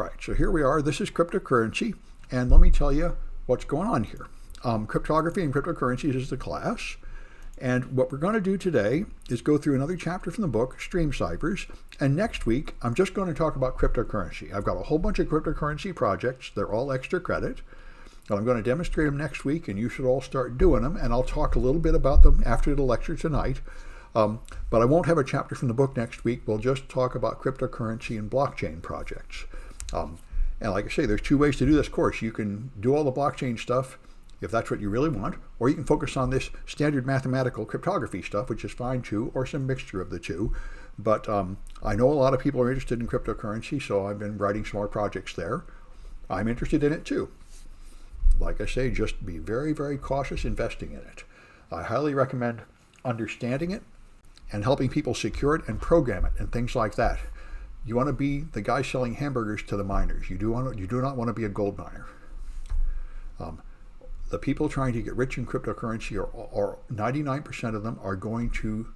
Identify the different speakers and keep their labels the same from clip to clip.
Speaker 1: right, so here we are. This is cryptocurrency, and let me tell you what's going on here. Cryptography and Cryptocurrency is the class, and what we're going to do today is go through another chapter from the book, Ciphers, and next week I'm just going to talk about cryptocurrency. I've got a whole bunch of cryptocurrency projects. They're all extra credit, and I'm going to demonstrate them next week, and you should all start doing them, and I'll talk a little bit about them after the lecture tonight. But I won't have a chapter from the book next week. We'll just talk about cryptocurrency and blockchain projects. And like I say, there's two ways to do this course. You can do all the blockchain stuff if that's what you really want, or you can focus on this standard mathematical cryptography stuff, which is fine too, or some mixture of the two. But I know a lot of people are interested in cryptocurrency, so I've been writing some more projects there. I'm interested in it too. Like I say, just be very, very cautious investing in it. I highly recommend understanding it and helping people secure it and program it and things like that. You want to be the guy selling hamburgers to the miners. You do not want to be a gold miner. The people trying to get rich in cryptocurrency are 99% of them are going to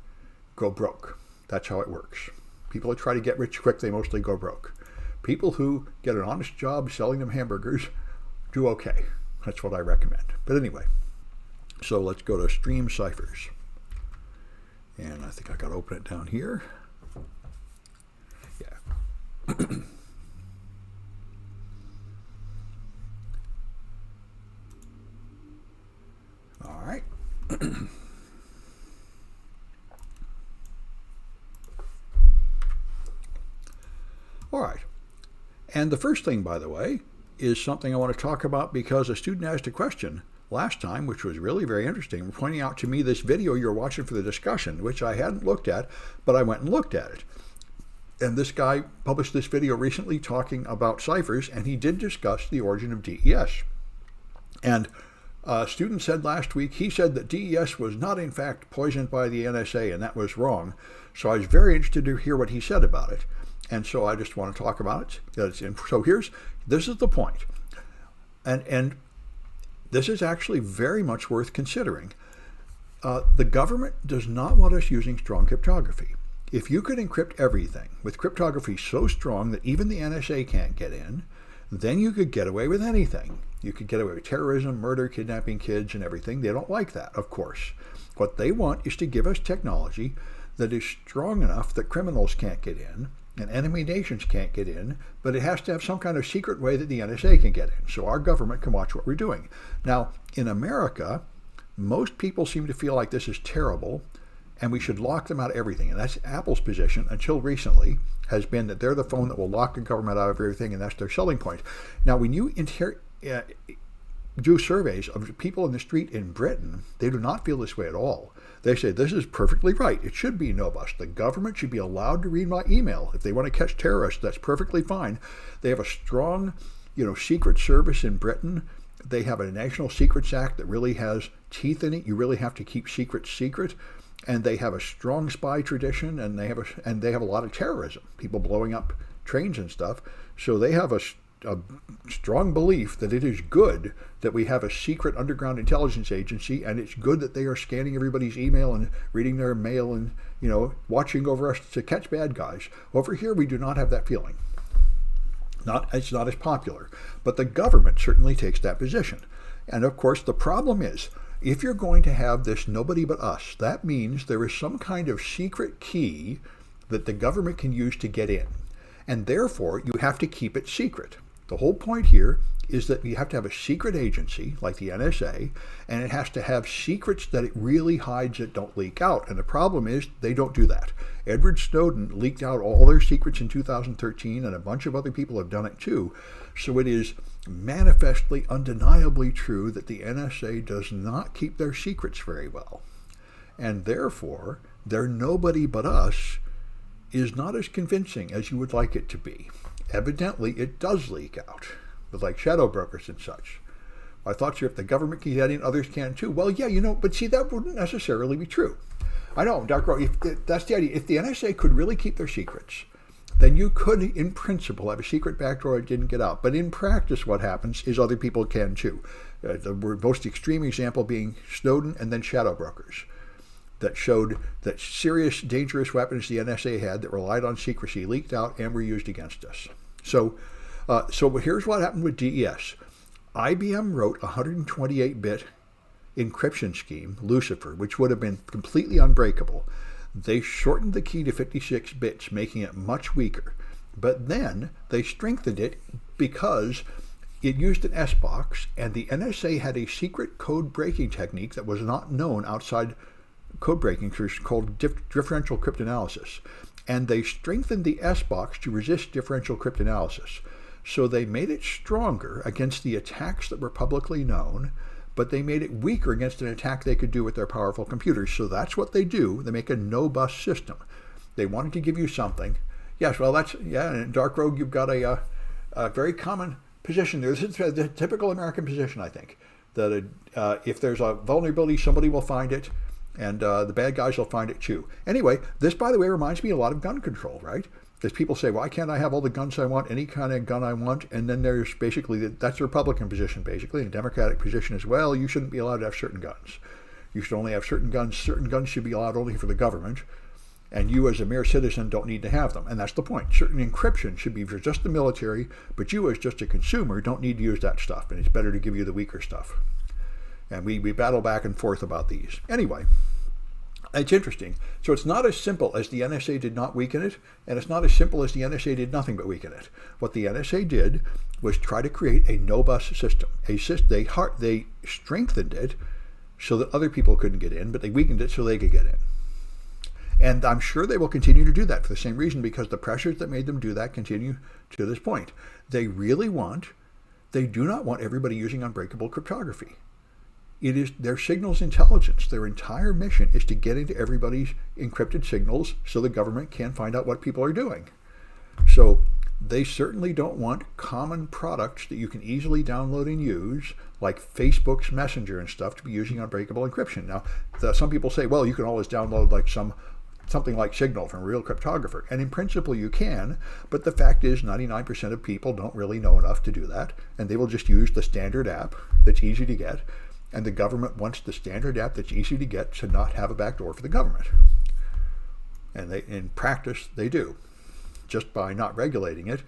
Speaker 1: go broke. That's how it works. People that try to get rich quick, they mostly go broke. People who get an honest job selling them hamburgers do okay. That's what I recommend. But anyway, so let's go to Ciphers. And I think I got to open it down here. Yeah. All right. All right. And the first thing, by the way, is something I want to talk about because a student asked a question last time, which was really very interesting, pointing out to me this video you're watching for the discussion, which I hadn't looked at, but I went and looked at it. And this guy published this video recently talking about ciphers, and he did discuss the origin of DES. And a student said last week, he said that DES was not in fact poisoned by the NSA, and that was wrong. So I was very interested to hear what he said about it. And so I just want to talk about it. So this is the point. And this is actually very much worth considering. The government does not want us using strong cryptography. If you could encrypt everything with cryptography so strong that even the NSA can't get in, then you could get away with anything. You could get away with terrorism, murder, kidnapping kids, and everything. They don't like that, of course. What they want is to give us technology that is strong enough that criminals can't get in and enemy nations can't get in, but it has to have some kind of secret way that the NSA can get in, so our government can watch what we're doing. Now, in America, most people seem to feel like this is terrible, and we should lock them out of everything. And that's Apple's position until recently has been that they're the phone that will lock the government out of everything, and that's their selling point. Now, when you do surveys of people in the street in Britain, they do not feel this way at all. They say, this is perfectly right. It should be no bust. The government should be allowed to read my email. If they want to catch terrorists, that's perfectly fine. They have a strong, secret service in Britain. They have a National Secrets Act that really has teeth in it. You really have to keep secrets secret. And they have a strong spy tradition, and they have a lot of terrorism, people blowing up trains and stuff. So they have a strong belief that it is good that we have a secret underground intelligence agency, and it's good that they are scanning everybody's email and reading their mail and, watching over us to catch bad guys. Over here, we do not have that feeling. It's not as popular. But the government certainly takes that position. And of course, the problem is, if you're going to have this nobody but us, that means there is some kind of secret key that the government can use to get in. And therefore, you have to keep it secret. The whole point here is that you have to have a secret agency like the NSA, and it has to have secrets that it really hides that don't leak out. And the problem is they don't do that. Edward Snowden leaked out all their secrets in 2013, and a bunch of other people have done it too. So it is manifestly, undeniably true that the NSA does not keep their secrets very well. And therefore, their nobody but us is not as convincing as you would like it to be. Evidently, it does leak out, with like shadow brokers and such. My thoughts are if the government can get in, others can too. Well, yeah, but see, that wouldn't necessarily be true. I know, Dr. That's the idea. If the NSA could really keep their secrets, then you could, in principle, have a secret backdoor that didn't get out. But in practice, what happens is other people can too. The most extreme example being Snowden and then shadow brokers that showed that serious, dangerous weapons the NSA had that relied on secrecy leaked out and were used against us. So So here's what happened with DES. IBM wrote a 128-bit encryption scheme, Lucifer, which would have been completely unbreakable. They shortened the key to 56 bits, making it much weaker. But then they strengthened it because it used an S-box, and the NSA had a secret code breaking technique that was not known outside code breaking called differential cryptanalysis. And they strengthened the S-box to resist differential cryptanalysis. So they made it stronger against the attacks that were publicly known, but they made it weaker against an attack they could do with their powerful computers. So that's what they do. They make a no-bust system. They wanted to give you something. Yes, well, in Dark Rogue, you've got a very common position there. This is the typical American position, I think, that if there's a vulnerability, somebody will find it, and the bad guys will find it too. Anyway, this, by the way, reminds me a lot of gun control, right? Because people say, why can't I have all the guns I want, any kind of gun I want? And then there's basically, that's the Republican position, basically, and the Democratic position as well. You shouldn't be allowed to have certain guns. You should only have certain guns. Certain guns should be allowed only for the government. And you as a mere citizen don't need to have them. And that's the point. Certain encryption should be for just the military, but you as just a consumer don't need to use that stuff. And it's better to give you the weaker stuff. And we battle back and forth about these. Anyway. It's interesting. So it's not as simple as the NSA did not weaken it, and it's not as simple as the NSA did nothing but weaken it. What the NSA did was try to create a no-bust system. They strengthened it so that other people couldn't get in, but they weakened it so they could get in. And I'm sure they will continue to do that for the same reason, because the pressures that made them do that continue to this point. They do not want everybody using unbreakable cryptography. It is their signals intelligence. Their entire mission is to get into everybody's encrypted signals so the government can find out what people are doing. So they certainly don't want common products that you can easily download and use, like Facebook's Messenger and stuff, to be using unbreakable encryption. Now, some people say, well, you can always download like something like Signal from a real cryptographer. And in principle, you can, but the fact is 99% of people don't really know enough to do that, and they will just use the standard app that's easy to get. And the government wants the standard app that's easy to get to not have a backdoor for the government. And in practice, they do. Just by not regulating it,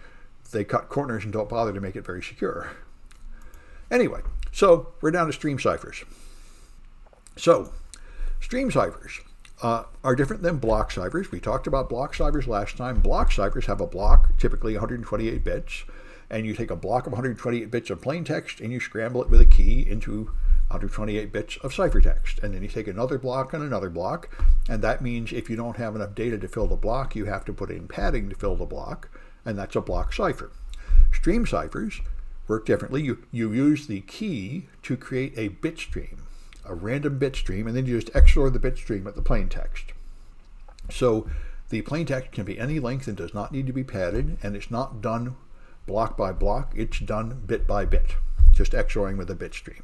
Speaker 1: they cut corners and don't bother to make it very secure. Anyway, so we're down to stream ciphers. So, stream ciphers are different than block ciphers. We talked about block ciphers last time. Block ciphers have a block, typically 128 bits, and you take a block of 128 bits of plain text and you scramble it with a key into 128 bits of ciphertext. And then you take another block and another block, and that means if you don't have enough data to fill the block, you have to put in padding to fill the block, and that's a block cipher. Stream ciphers work differently. You use the key to create a bit stream, a random bit stream, and then you just XOR the bit stream with the plain text. So the plain text can be any length and does not need to be padded, and it's not done block by block, it's done bit by bit, just XORing with a bit stream.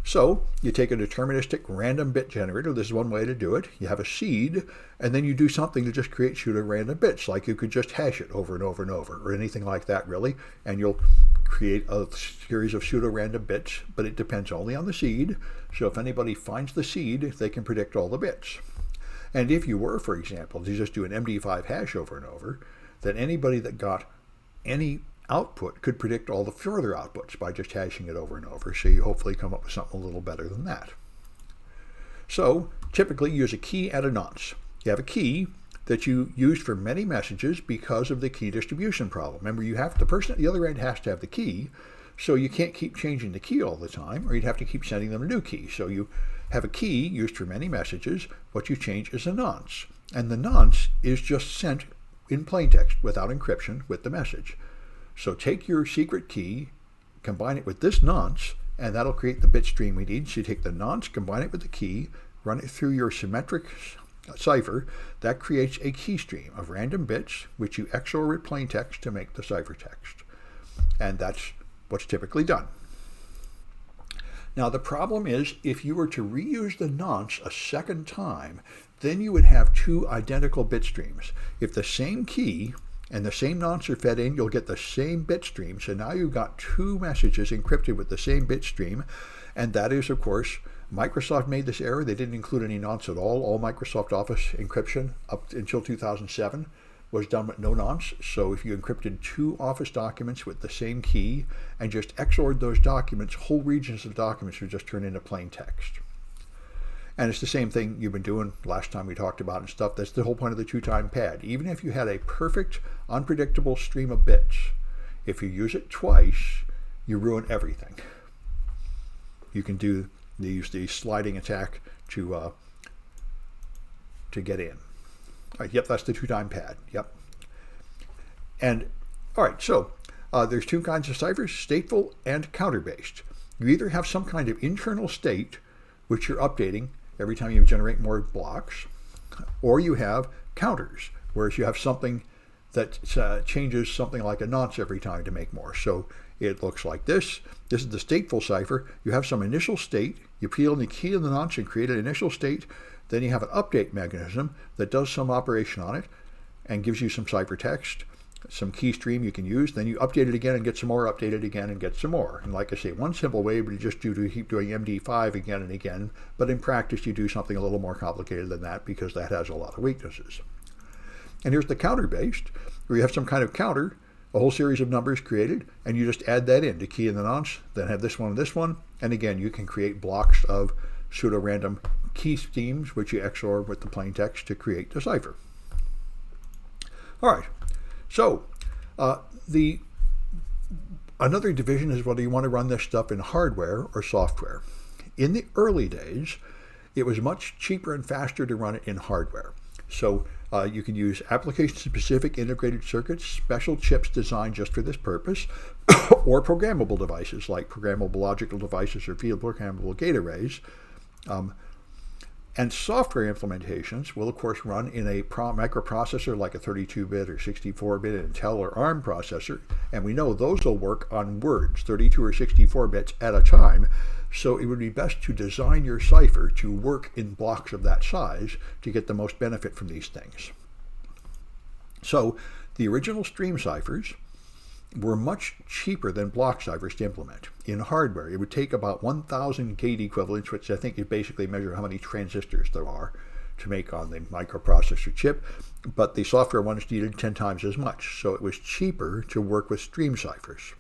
Speaker 1: So you take a deterministic random bit generator. This is one way to do it. You have a seed, and then you do something to just create pseudo-random bits, like you could just hash it over and over and over, or anything like that, really, and you'll create a series of pseudo-random bits, but it depends only on the seed. So if anybody finds the seed, they can predict all the bits. And if you were, for example, to just do an MD5 hash over and over, then anybody that got any output could predict all the further outputs by just hashing it over and over. So you hopefully come up with something a little better than that. So typically you use a key and a nonce. You have a key that you use for many messages because of the key distribution problem. Remember, the person at the other end has to have the key, so you can't keep changing the key all the time, or you'd have to keep sending them a new key. So you have a key used for many messages. What you change is a nonce. And the nonce is just sent in plain text without encryption with the message. So take your secret key, combine it with this nonce, and that'll create the bit stream we need. So you take the nonce, combine it with the key, run it through your symmetric cipher. That creates a key stream of random bits, which you XOR with plain text to make the ciphertext. And that's what's typically done. Now the problem is, if you were to reuse the nonce a second time, then you would have two identical bit streams. If the same key and the same nonce are fed in, you'll get the same bit stream. So now you've got two messages encrypted with the same bit stream. And that is, of course, Microsoft made this error. They didn't include any nonce at all Microsoft Office encryption up until 2007. was done with no nonce. So if you encrypted two Office documents with the same key and just XOR'd those documents, whole regions of documents would just turn into plain text. And it's the same thing you've been doing last time we talked about and stuff. That's the whole point of the two-time pad. Even if you had a perfect, unpredictable stream of bits, if you use it twice, you ruin everything. You can use the sliding attack to get in. All right, yep, that's the two-time pad. Yep. And all right, so there's two kinds of ciphers: stateful and counter-based. You either have some kind of internal state, which you're updating every time you generate more blocks, or you have counters, whereas you have something that changes something like a nonce every time to make more. So it looks like this. This is the stateful cipher. You have some initial state. You peel in the key in the nonce and create an initial state. Then you have an update mechanism that does some operation on it and gives you some ciphertext, some key stream you can use. Then you update it again and get some more, update it again and get some more. And like I say, one simple way would be just to keep doing MD5 again and again. But in practice, you do something a little more complicated than that because that has a lot of weaknesses. And here's the counter-based, where you have some kind of counter, a whole series of numbers created, and you just add that in to key in the nonce, then have this one and this one. And again, you can create blocks of pseudo-random key schemes, which you XOR with the plain text to create the cipher. All right, so another division is whether you want to run this stuff in hardware or software. In the early days, it was much cheaper and faster to run it in hardware. So you can use application-specific integrated circuits, special chips designed just for this purpose, or programmable devices like programmable logical devices or field programmable gate arrays. And software implementations will, of course, run in a microprocessor like a 32-bit or 64-bit Intel or ARM processor. And we know those will work on words, 32 or 64 bits at a time. So it would be best to design your cipher to work in blocks of that size to get the most benefit from these things. So the original stream ciphers were much cheaper than block ciphers to implement. In hardware, it would take about 1,000 gate equivalents, which I think is basically measure how many transistors there are to make on the microprocessor chip, but the software ones needed 10 times as much, so it was cheaper to work with stream ciphers.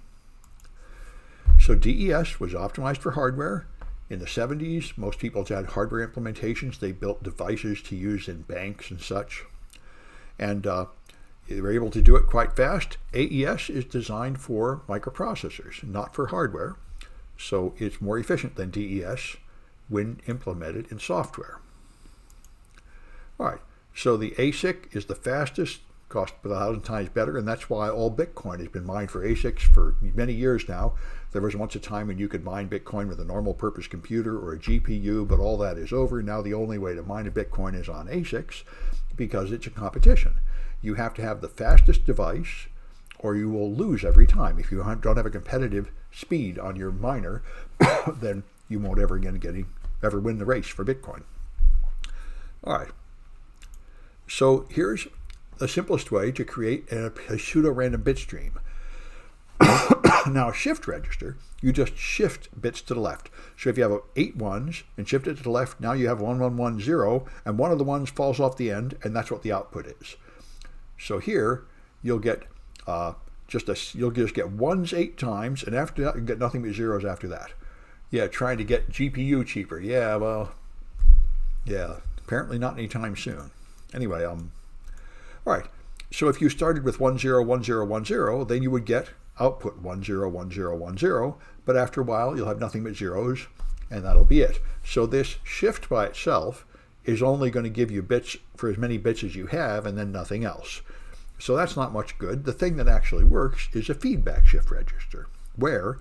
Speaker 1: So DES was optimized for hardware. In the 70s, most people had hardware implementations. They built devices to use in banks and such. And they were able to do it quite fast. AES is designed for microprocessors, not for hardware. So it's more efficient than DES when implemented in software. All right, so the ASIC is the fastest, costs 1,000 times better, and that's why all Bitcoin has been mined for ASICs for many years now. There was once a time when you could mine Bitcoin with a normal purpose computer or a GPU, but all that is over. Now the only way to mine a Bitcoin is on ASICs because it's a competition. You have to have the fastest device or you will lose every time. If you don't have a competitive speed on your miner, then you won't ever win the race for Bitcoin. All right. So here's the simplest way to create a pseudo-random bit stream. Now, a shift register, you just shift bits to the left. So if you have 8 ones and shift it to the left, now you have 1110, and one of the ones falls off the end, and that's what the output is. So here, you'll get you'll just get ones 8 times, and after that, you get nothing but zeros after that. Yeah, trying to get GPU cheaper. Yeah, well, yeah, apparently not anytime soon. Anyway, all right. So if you started with 101010, then you would get output 101010, but after a while you'll have nothing but zeros, and that'll be it. So this shift by itself is only going to give you bits for as many bits as you have, and then nothing else. So that's not much good. The thing that actually works is a feedback shift register, where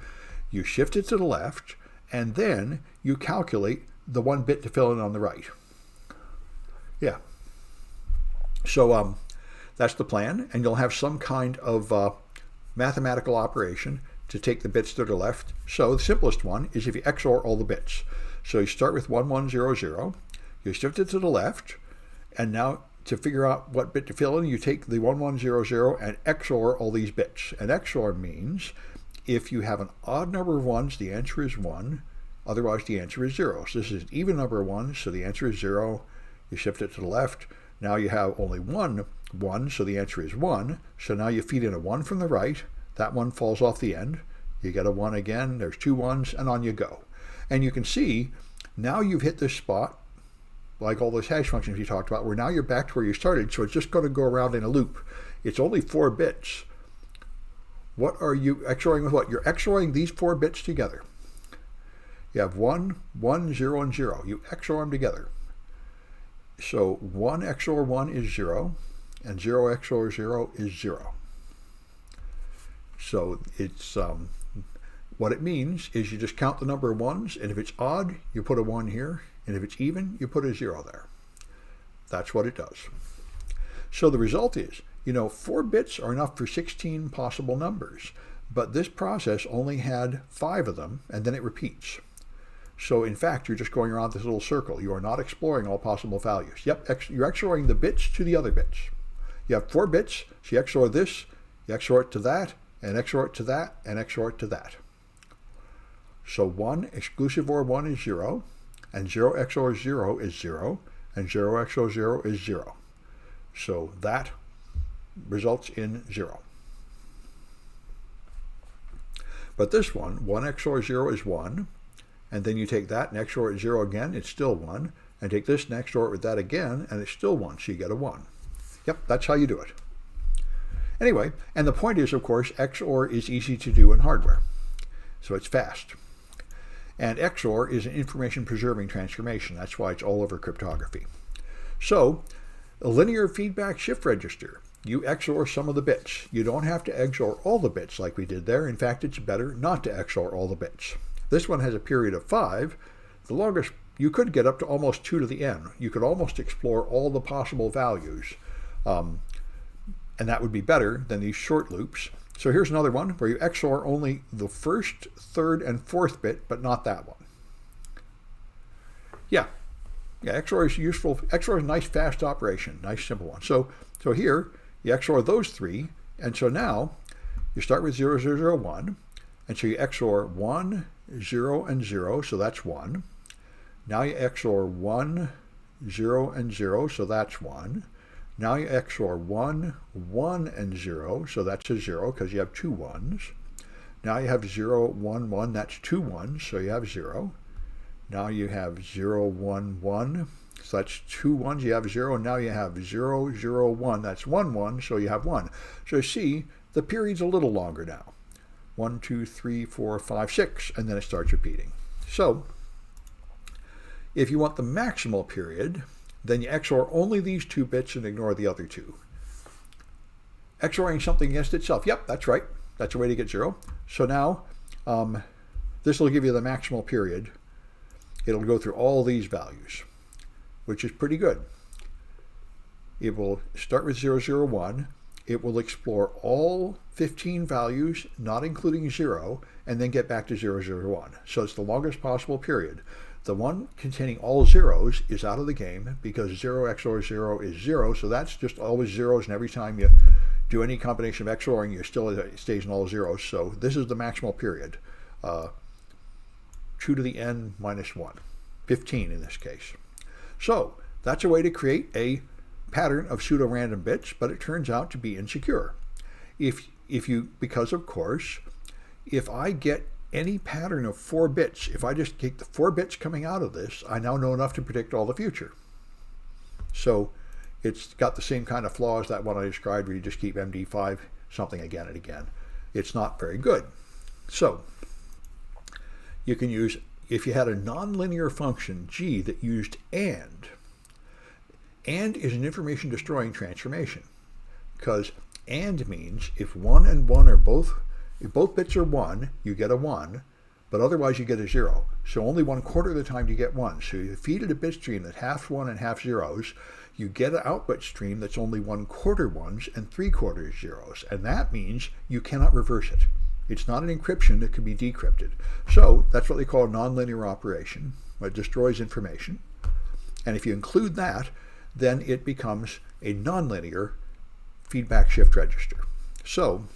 Speaker 1: you shift it to the left, and then you calculate the 1 bit to fill in on the right. Yeah. So that's the plan, and you'll have some kind of mathematical operation to take the bits to the left. So the simplest one is if you XOR all the bits. So you start with 1100, you shift it to the left, and now to figure out what bit to fill in, you take the 1100 and XOR all these bits. And XOR means if you have an odd number of ones, the answer is 1, otherwise the answer is 0. So this is an even number of ones, so the answer is 0. You shift it to the left. Now you have only 1 1, so the answer is 1. So now you feed in a 1 from the right. That 1 falls off the end. You get a 1 again. There's 2 1s, and on you go. And you can see now you've hit this spot, like all those hash functions you talked about, where now you're back to where you started, so it's just going to go around in a loop. It's only 4 bits. What are you XORing with what? You're XORing these 4 bits together. You have 1, 1, 0, and 0. You XOR them together. So 1 XOR 1 is 0, and 0 XOR 0 is 0. So it's what it means is you just count the number of 1s, and if it's odd, you put a 1 here, and if it's even, you put a 0 there. That's what it does. So the result is, 4 bits are enough for 16 possible numbers, but this process only had 5 of them, and then it repeats. So in fact, you're just going around this little circle. You are not exploring all possible values. Yep, you're XORing the bits to the other bits. You have 4 bits, so you XOR this, you XOR it to that, and XOR it to that, and XOR it to that. So 1 exclusive OR 1 is 0, and 0 XOR 0 is 0, and 0 XOR 0 is 0. So that results in 0. But this one 1 XOR 0 is 1, and then you take that and XOR it 0 again, it's still 1, and take this and XOR it with that again, and it's still 1, so you get a 1. Yep, that's how you do it. Anyway, and the point is, of course, XOR is easy to do in hardware, so it's fast. And XOR is an information-preserving transformation. That's why it's all over cryptography. So, a linear feedback shift register. You XOR some of the bits. You don't have to XOR all the bits like we did there. In fact, it's better not to XOR all the bits. This one has a period of 5. The longest, you could get up to almost 2 to the n. You could almost explore all the possible values. And that would be better than these short loops. So here's another one where you XOR only the first, third, and fourth bit, but not that one. Yeah, XOR is useful. XOR is a nice, fast operation, nice, simple one. So here, you XOR those 3, and so now you start with 0, 0, 0, 1, and so you XOR 1, 0, and 0, so that's 1. Now you XOR 1, 0, and 0, so that's 1. Now you XOR 1, 1, and 0, so that's a 0 because you have 2 1s. Now you have 0, 1, 1, that's 2 1s, so you have 0. Now you have 0, 1, 1, so that's 2 1s, you have 0. Now you have 0, 0, 1, that's 1 1, so you have 1. So you see, the period's a little longer now. 1, 2, 3, 4, 5, 6, and then it starts repeating. So, if you want the maximal period, then you XOR only these 2 bits and ignore the other 2. XORing something against itself. Yep, that's right. That's a way to get 0. So now, this will give you the maximal period. It'll go through all these values, which is pretty good. It will start with 0, 0, 1. It will explore all 15 values, not including 0, and then get back to 0, 0, 1. So it's the longest possible period. The one containing all zeros is out of the game because 0 XOR 0 is 0, so that's just always zeros, and every time you do any combination of XORing, it stays in all zeros. So this is the maximal period, 2 to the n minus 1, 15 in this case. So that's a way to create a pattern of pseudo-random bits, but it turns out to be insecure. Because of course, if I get any pattern of 4 bits, if I just take the 4 bits coming out of this, I now know enough to predict all the future. So it's got the same kind of flaws that one I described where you just keep MD5 something again and again. It's not very good. So you can use, if you had a nonlinear function G that used AND is an information destroying transformation, because AND means if 1 and 1 are both, if both bits are 1, you get a 1, but otherwise you get a 0. So only 1/4 of the time you get 1. So you feed it a bit stream that half 1 and half zeros, you get an output stream that's only 1/4 1s and 3/4 zeros. And that means you cannot reverse it. It's not an encryption that can be decrypted. So that's what they call a nonlinear operation. It destroys information. And if you include that, then it becomes a nonlinear feedback shift register. So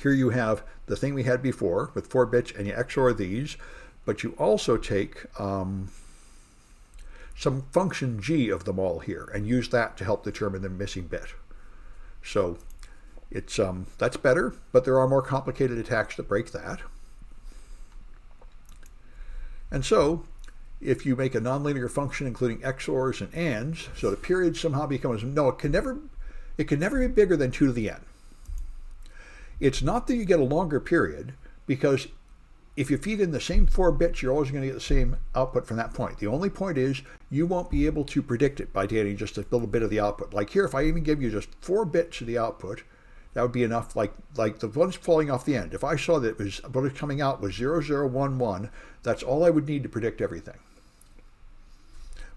Speaker 1: here you have the thing we had before with 4 bits, and you XOR these, but you also take some function G of them all here and use that to help determine the missing bit. So it's that's better, but there are more complicated attacks that break that. And so if you make a nonlinear function including XORs and ANDs, so the period somehow becomes, no, it can never be bigger than 2 to the n. It's not that you get a longer period, because if you feed in the same 4 bits, you're always going to get the same output from that point. The only point is you won't be able to predict it by getting just a little bit of the output. Like here, if I even give you just 4 bits of the output, that would be enough, like the ones falling off the end. If I saw that what was coming out was 0011, that's all I would need to predict everything.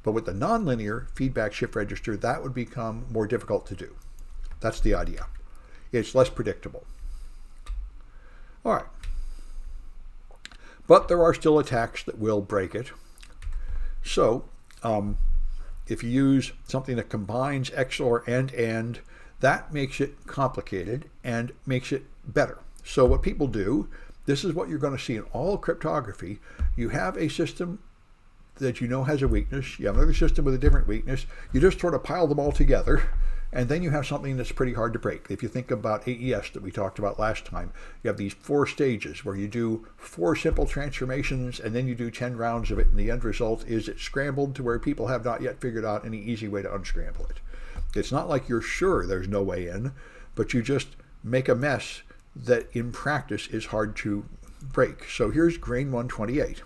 Speaker 1: But with the nonlinear feedback shift register, that would become more difficult to do. That's the idea. It's less predictable. All right. But there are still attacks that will break it. So if you use something that combines XOR and, that makes it complicated and makes it better. So what people do, this is what you're going to see in all cryptography. You have a system that you know has a weakness. You have another system with a different weakness. You just sort of pile them all together, and then you have something that's pretty hard to break. If you think about AES that we talked about last time, you have these 4 stages where you do 4 simple transformations, and then you do 10 rounds of it, and the end result is it's scrambled to where people have not yet figured out any easy way to unscramble it. It's not like you're sure there's no way in, but you just make a mess that in practice is hard to break. So here's grain 128.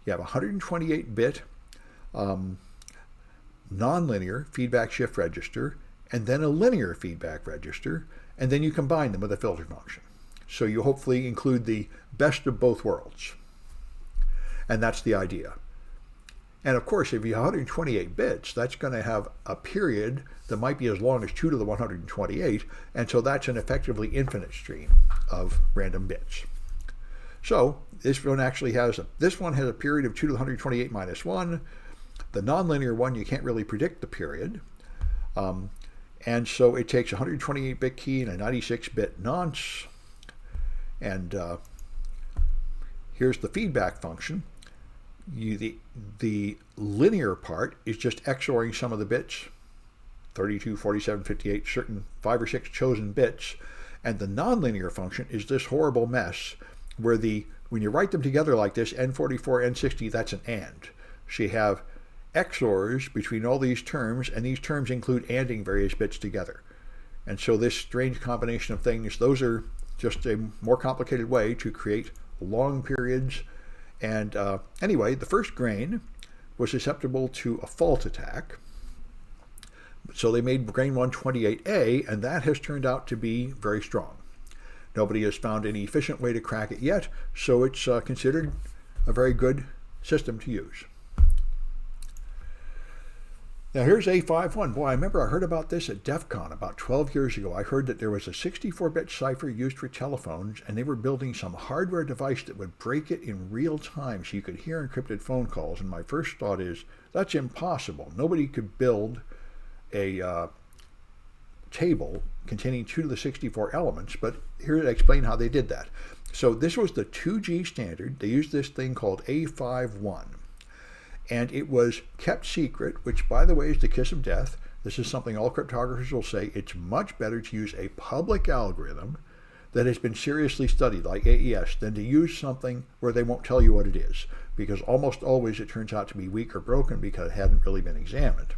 Speaker 1: You have a 128-bit nonlinear feedback shift register, and then a linear feedback register, and then you combine them with a filter function. So you hopefully include the best of both worlds. And that's the idea. And of course, if you have 128 bits, that's going to have a period that might be as long as 2 to the 128, and so that's an effectively infinite stream of random bits. So this one actually has a period of 2 to the 128 minus 1. The nonlinear one, you can't really predict the period. And so it takes a 128-bit key and a 96-bit nonce. And here's the feedback function. The linear part is just XORing some of the bits, 32, 47, 58, certain 5 or 6 chosen bits. And the nonlinear function is this horrible mess where when you write them together like this, N44, N60, that's an AND. So you have XORs between all these terms, and these terms include ANDing various bits together. And so this strange combination of things, those are just a more complicated way to create long periods. And anyway, the first grain was susceptible to a fault attack. So they made grain 128A, and that has turned out to be very strong. Nobody has found any efficient way to crack it yet, so it's considered a very good system to use. Now here's A51. Boy, I remember I heard about this at DEF CON about 12 years ago. I heard that there was a 64-bit cipher used for telephones, and they were building some hardware device that would break it in real time so you could hear encrypted phone calls. And my first thought is, that's impossible. Nobody could build a table containing 2 to the 64 elements, but here to explain how they did that. So this was the 2G standard. They used this thing called A51. And it was kept secret, which, by the way, is the kiss of death. This is something all cryptographers will say. It's much better to use a public algorithm that has been seriously studied, like AES, than to use something where they won't tell you what it is, because almost always it turns out to be weak or broken because it hadn't really been examined.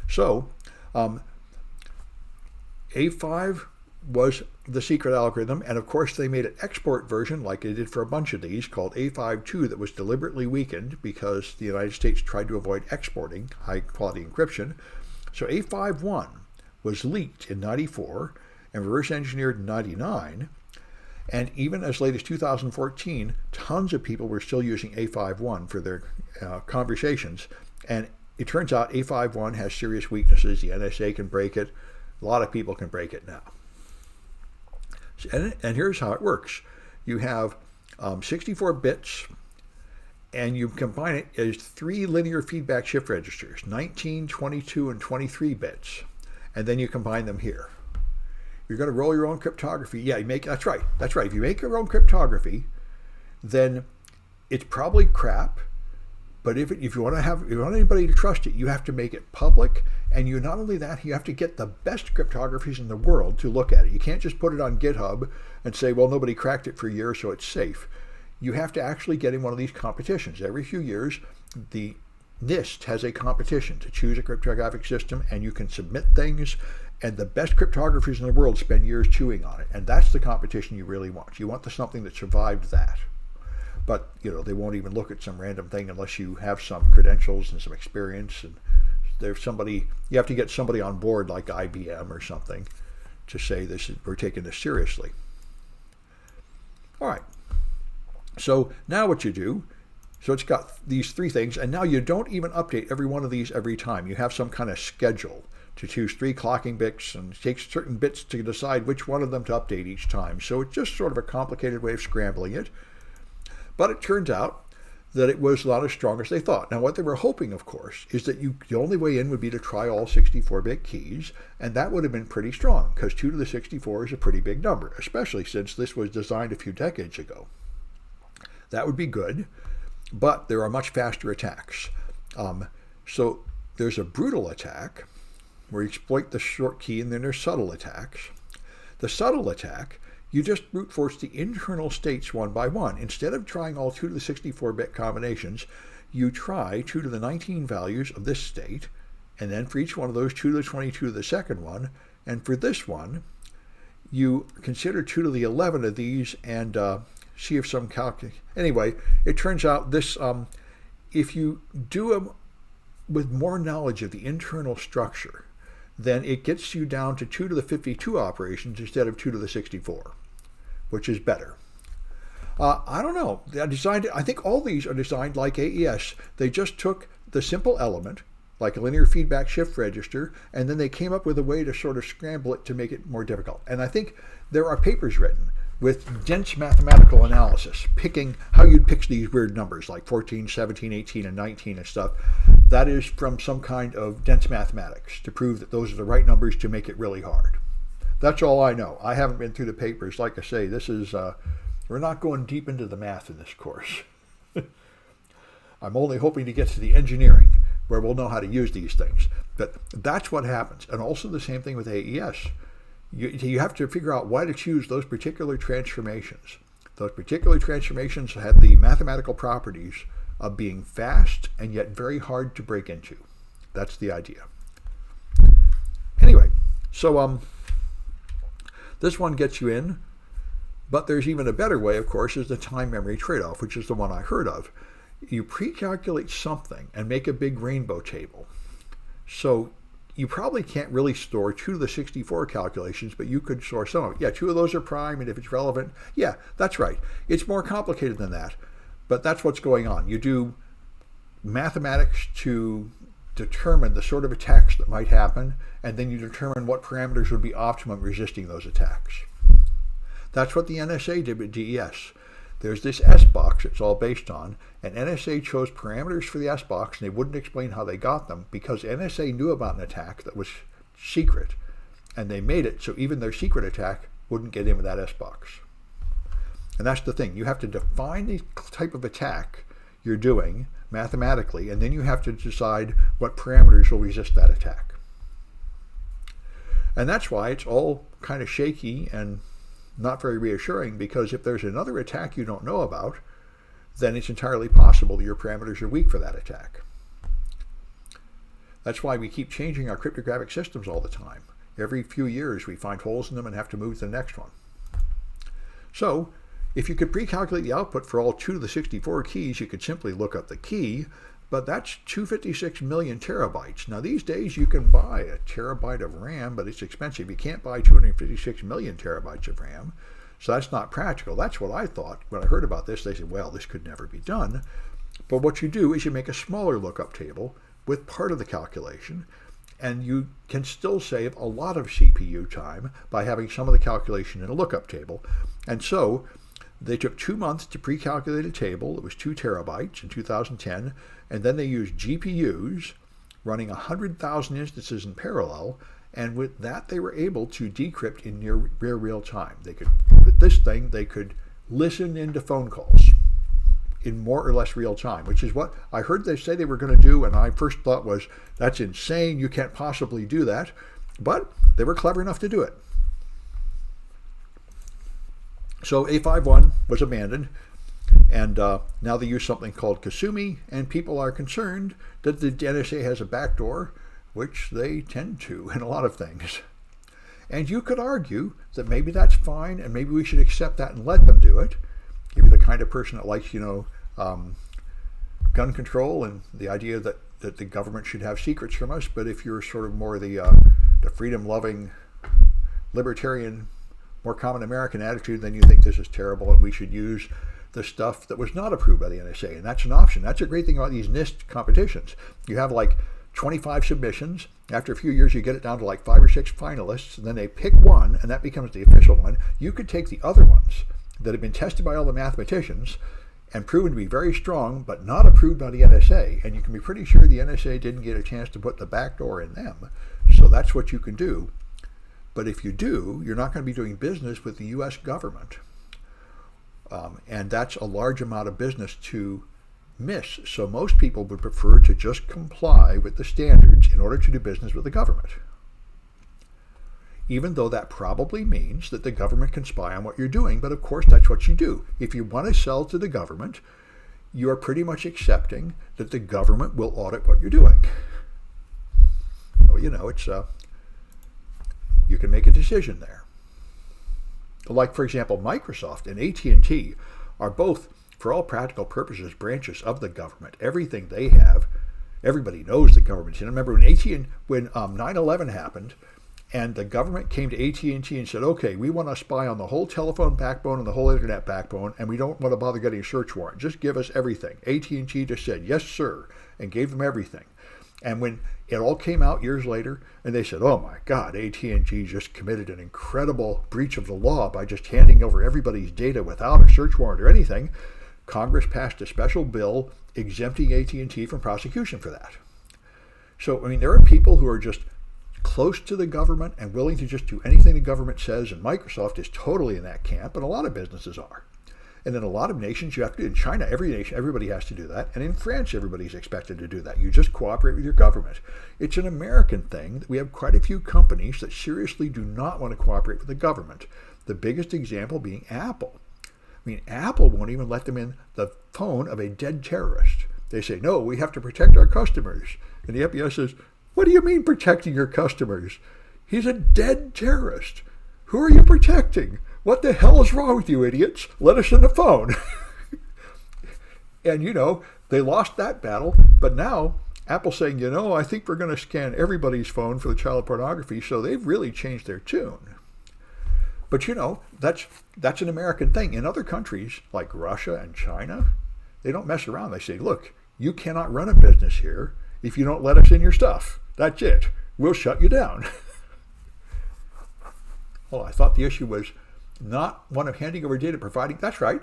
Speaker 1: So A5 was the secret algorithm, and of course they made an export version like they did for a bunch of these called A52 that was deliberately weakened because the United States tried to avoid exporting high quality encryption. So A51 was leaked in 94 and reverse engineered in 99, and even as late as 2014 tons of people were still using A51 for their conversations, and it turns out A51 has serious weaknesses. The NSA can break it. A lot of people can break it now. And here's how it works. You have 64 bits, and you combine it as 3 linear feedback shift registers, 19, 22, and 23 bits. And then you combine them here. You're going to roll your own cryptography. Yeah, that's right. That's right. If you make your own cryptography, then it's probably crap. But if you want anybody to trust it, you have to make it public And you not only that, you have to get the best cryptographers in the world to look at it. You can't just put it on GitHub and say, well, nobody cracked it for a year, so it's safe. You have to actually get in one of these competitions. Every few years, the NIST has a competition to choose a cryptographic system, and you can submit things, and the best cryptographers in the world spend years chewing on it. And that's the competition you really want. You want something that survived that. But, they won't even look at some random thing unless you have some credentials and some experience. And you have to get somebody on board like IBM or something to say we're taking this seriously. All right. So now what you do, so it's got these three things, and now you don't even update every one of these every time. You have some kind of schedule to choose 3 clocking bits, and it takes certain bits to decide which one of them to update each time. So it's just sort of a complicated way of scrambling it. But it turns out that it was not as strong as they thought. Now, what they were hoping, of course, is that the only way in would be to try all 64-bit keys, and that would have been pretty strong, because 2 to the 64 is a pretty big number, especially since this was designed a few decades ago. That would be good, but there are much faster attacks. So there's a brutal attack, where you exploit the short key, and then there's subtle attacks. The subtle attack, you just brute force the internal states one by one. Instead of trying all 2 to the 64-bit combinations, you try 2 to the 19 values of this state, and then for each one of those, 2 to the 22 of the second one. And for this one, you consider 2 to the 11 of these and see if some Anyway, it turns out this, if you do them with more knowledge of the internal structure, then it gets you down to 2 to the 52 operations instead of 2 to the 64, which is better. I don't know. I think all these are designed like AES. They just took the simple element, like a linear feedback shift register, and then they came up with a way to sort of scramble it to make it more difficult. And I think there are papers written with dense mathematical analysis, picking how you'd pick these weird numbers like 14, 17, 18, and 19 and stuff. That is from some kind of dense mathematics to prove that those are the right numbers to make it really hard. That's all I know. I haven't been through the papers. Like I say, this is, we're not going deep into the math in this course. I'm only hoping to get to the engineering, where we'll know how to use these things. But that's what happens. And also the same thing with AES. You have to figure out why to choose those particular transformations. Those particular transformations have the mathematical properties of being fast and yet very hard to break into. That's the idea. Anyway, so this one gets you in, but there's even a better way, of course, is the time-memory trade-off, which is the one I heard of. You pre-calculate something and make a big rainbow table. So you probably can't really store 2 to the 64 calculations, but you could store some of it. Yeah, 2 of those are prime, and if it's relevant, yeah, that's right. It's more complicated than that, but that's what's going on. You do mathematics to determine the sort of attacks that might happen, and then you determine what parameters would be optimum resisting those attacks. That's what the NSA did with DES. There's this S box it's all based on, and NSA chose parameters for the S box, and they wouldn't explain how they got them because NSA knew about an attack that was secret, and they made it so even their secret attack wouldn't get in with that S box. And that's the thing. You have to define the type of attack you're doing mathematically, and then you have to decide what parameters will resist that attack. And that's why it's all kind of shaky and not very reassuring, because if there's another attack you don't know about, then it's entirely possible that your parameters are weak for that attack. That's why we keep changing our cryptographic systems all the time. Every few years we find holes in them and have to move to the next one. So if you could pre-calculate the output for all 2 to the 64 keys, you could simply look up the key, but that's 256 million terabytes. Now these days you can buy a terabyte of RAM, but it's expensive. You can't buy 256 million terabytes of RAM, so that's not practical. That's what I thought. When I heard about this, they said, well, this could never be done. But what you do is you make a smaller lookup table with part of the calculation, and you can still save a lot of CPU time by having some of the calculation in a lookup table. And so they took 2 months to pre-calculate a table. It was 2 terabytes in 2010, and then they used GPUs running 100,000 instances in parallel, and with that they were able to decrypt in near real time. They could, with this thing, they could listen into phone calls in more or less real time, which is what I heard they say they were going to do, and I first thought was, that's insane, you can't possibly do that. But they were clever enough to do it. So A51 was abandoned, and now they use something called Kasumi, and people are concerned that the NSA has a backdoor, which they tend to in a lot of things. And you could argue that maybe that's fine, and maybe we should accept that and let them do it. If you're the kind of person that likes, gun control and the idea that the government should have secrets from us, but if you're sort of more the freedom-loving, libertarian, more common American attitude, then you think this is terrible and we should use the stuff that was not approved by the NSA, and that's an option. That's a great thing about these NIST competitions. You have like 25 submissions. After a few years, you get it down to like 5 or 6 finalists, and then they pick one, and that becomes the official one. You could take the other ones that have been tested by all the mathematicians and proven to be very strong, but not approved by the NSA, and you can be pretty sure the NSA didn't get a chance to put the backdoor in them. So that's what you can do. But if you do, you're not going to be doing business with the U.S. government. And that's a large amount of business to miss. So most people would prefer to just comply with the standards in order to do business with the government. Even though that probably means that the government can spy on what you're doing. But of course, that's what you do. If you want to sell to the government, you are pretty much accepting that the government will audit what you're doing. So, it's you can make a decision there. Like, for example, Microsoft and AT&T are both, for all practical purposes, branches of the government. Everything they have, everybody knows the government. Remember when 9/11 happened, and the government came to AT&T and said, okay, we want to spy on the whole telephone backbone and the whole internet backbone, and we don't want to bother getting a search warrant. Just give us everything. AT&T just said, yes, sir, and gave them everything. And when it all came out years later, and they said, oh my God, AT&T just committed an incredible breach of the law by just handing over everybody's data without a search warrant or anything, Congress passed a special bill exempting AT&T from prosecution for that. So, there are people who are just close to the government and willing to just do anything the government says, and Microsoft is totally in that camp, and a lot of businesses are. And in a lot of nations, you have to. In China, everybody has to do that. And in France, everybody's expected to do that. You just cooperate with your government. It's an American thing that we have quite a few companies that seriously do not want to cooperate with the government. The biggest example being Apple. Apple won't even let them in the phone of a dead terrorist. They say, no, we have to protect our customers. And the FBI says, what do you mean protecting your customers? He's a dead terrorist. Who are you protecting? What the hell is wrong with you idiots? Let us in the phone. And, they lost that battle. But now Apple's saying, I think we're going to scan everybody's phone for the child pornography. So they've really changed their tune. But, that's an American thing. In other countries like Russia and China, they don't mess around. They say, look, you cannot run a business here if you don't let us in your stuff. That's it. We'll shut you down. Well, I thought the issue was not one of handing over data, providing. That's right.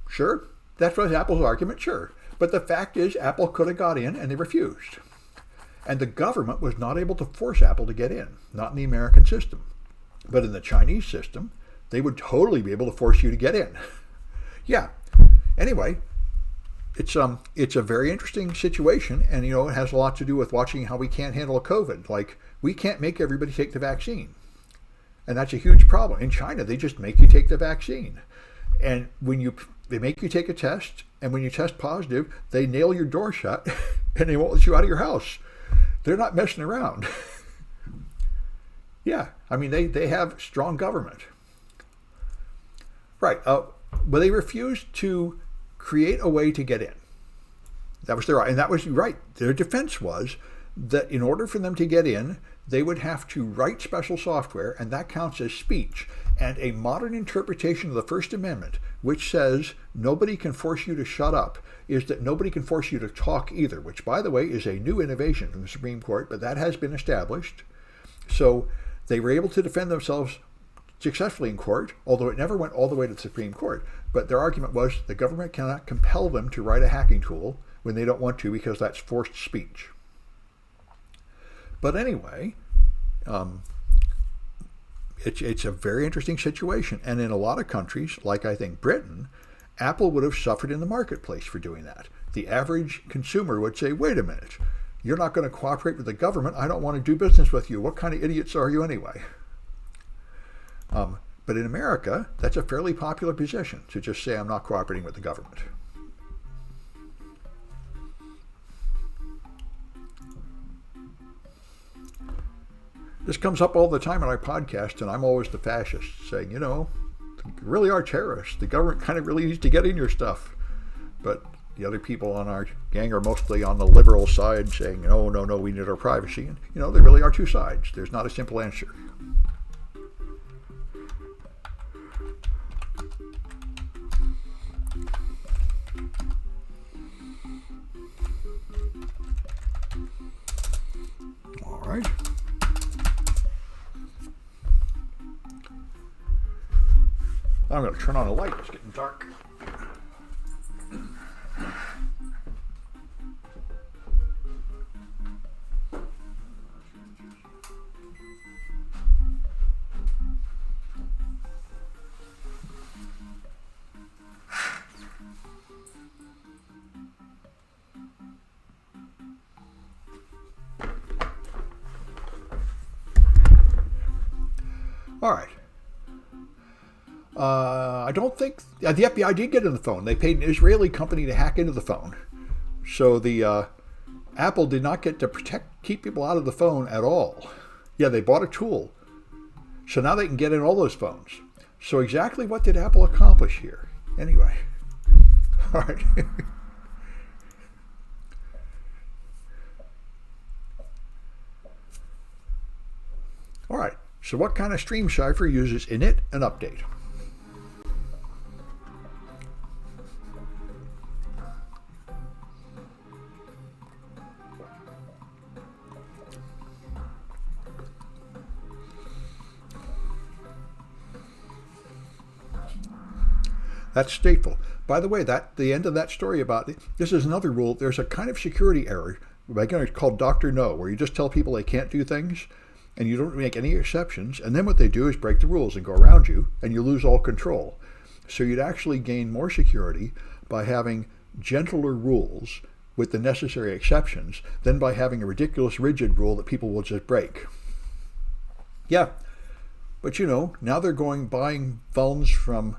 Speaker 1: Sure. That was Apple's argument. Sure. But the fact is, Apple could have got in and they refused. And the government was not able to force Apple to get in, not in the American system. But in the Chinese system, they would totally be able to force you to get in. Yeah. Anyway, it's a very interesting situation, and it has a lot to do with watching how we can't handle COVID. Like, we can't make everybody take the vaccine. And that's a huge problem. In China, they just make you take the vaccine. And they make you take a test, and when you test positive, they nail your door shut and they won't let you out of your house. They're not messing around. Yeah, they have strong government. Right, but they refused to create a way to get in. That was and that was right. Their defense was that in order for them to get in, they would have to write special software, and that counts as speech. And a modern interpretation of the First Amendment, which says nobody can force you to shut up, is that nobody can force you to talk either, which, by the way, is a new innovation from the Supreme Court, but that has been established. So they were able to defend themselves successfully in court, although it never went all the way to the Supreme Court. But their argument was the government cannot compel them to write a hacking tool when they don't want to, because that's forced speech. But anyway, it's a very interesting situation. And in a lot of countries, like I think Britain, Apple would have suffered in the marketplace for doing that. The average consumer would say, wait a minute, you're not going to cooperate with the government. I don't want to do business with you. What kind of idiots are you anyway? But in America, that's a fairly popular position, to just say I'm not cooperating with the government. This comes up all the time in our podcast, and I'm always the fascist, saying, you know, they really are terrorists. The government kind of really needs to get in your stuff. But the other people on our gang are mostly on the liberal side, saying, no, we need our privacy. And, you know, there really are two sides. There's not a simple answer. All right. I'm going to turn on a light. It's getting dark. All right. I don't think the FBI did get in the phone. They paid an Israeli company to hack into the phone. So the Apple did not get to keep people out of the phone at all. Yeah, they bought a tool. So now they can get in all those phones. So exactly what did Apple accomplish here? Anyway. All right. All right. So what kind of stream cipher uses init and update? That's stateful. By the way, the end of that story about this is another rule. There's a kind of security error called Dr. No, where you just tell people they can't do things, and you don't make any exceptions, and then what they do is break the rules and go around you, and you lose all control. So you'd actually gain more security by having gentler rules with the necessary exceptions than by having a ridiculous rigid rule that people will just break. Yeah, but you know, now they're buying phones from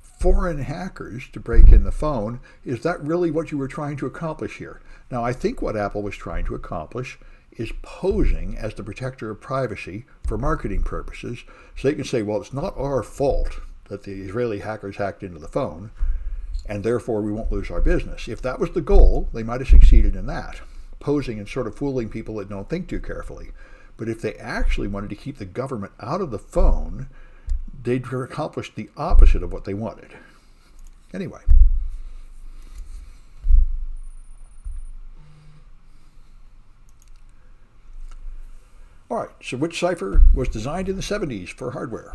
Speaker 1: foreign hackers to break in the phone. Is that really what you were trying to accomplish here? Now, I think what Apple was trying to accomplish is posing as the protector of privacy for marketing purposes, so they can say, well, it's not our fault that the Israeli hackers hacked into the phone, and therefore we won't lose our business. If that was the goal, they might have succeeded in that, posing and sort of fooling people that don't think too carefully. But if they actually wanted to keep the government out of the phone, they'd accomplished the opposite of what they wanted. Anyway. All right, so which cipher was designed in the 70s for hardware?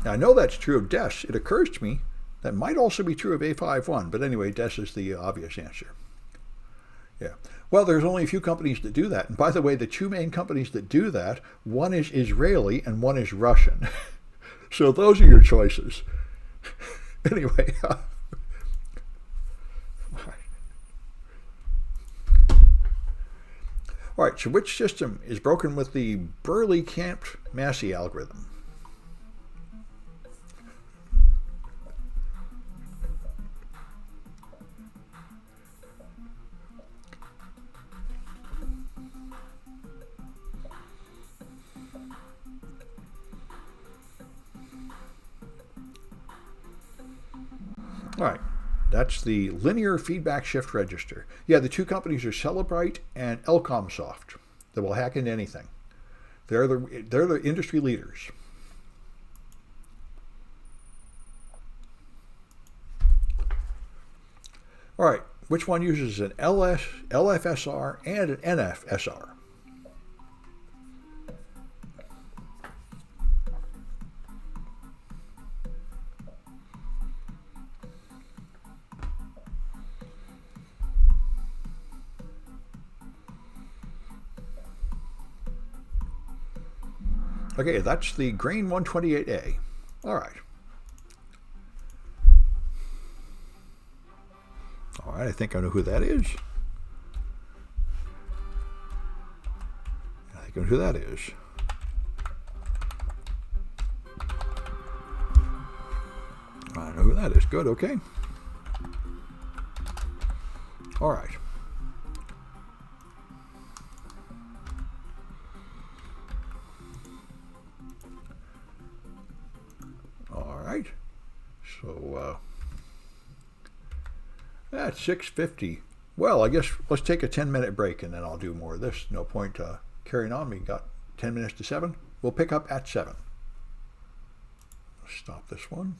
Speaker 1: Now, I know that's true of DES. It occurs to me that might also be true of A51, but anyway, DES is the obvious answer. Yeah. Well, there's only a few companies that do that. And by the way, the two main companies that do that, one is Israeli and one is Russian. So those are your choices. Anyway. All right, so which system is broken with the Burley-Camp-Massey algorithm? All right, that's the linear feedback shift register. Yeah, the two companies are Cellebrite and Elcomsoft that will hack into anything. They're the industry leaders. All right, which one uses an LFSR and an NFSR? Okay, that's the grain 128A. All right. All right, I think I know who that is. I think I know who that is. I know who that is. Good, okay. All right. All right. So that's 6:50. Well, I guess let's take a 10-minute break and then I'll do more of this. No point carrying on. We got 10 minutes to 7. We'll pick up at 7. Stop this one.